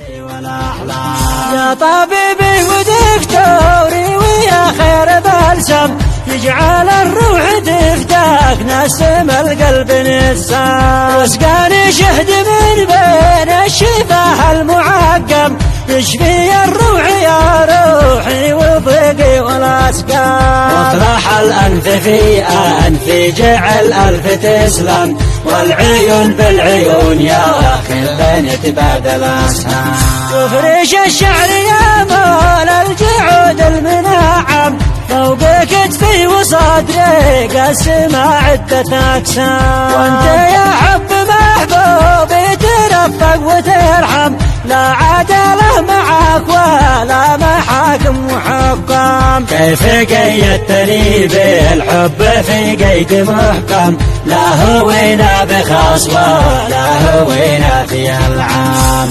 يا طبيبي ودكتوري ويا خير بلسم، يجعل الروح تفتك نسم القلب نسام، واسقاني شهد من بين الشفاه المعقم، يشفي الروح يا روحي وضيقي والاسقام. واطرح الانف في انفي جعل الف تسلم، والعيون بالعيون يا خل نتبادل اسهام. وفرش الشعر يا مال الجعود المنعم، فوق كتفي وصدري قسم عدة اقسام. وانت يا حب محبوبي ترفق وترحم، لا عداله معك ولا محاكم وحكام. كيف قيدتني بالحب في قيد محكم، لا هوينا بخاص ولا هوينا في العام.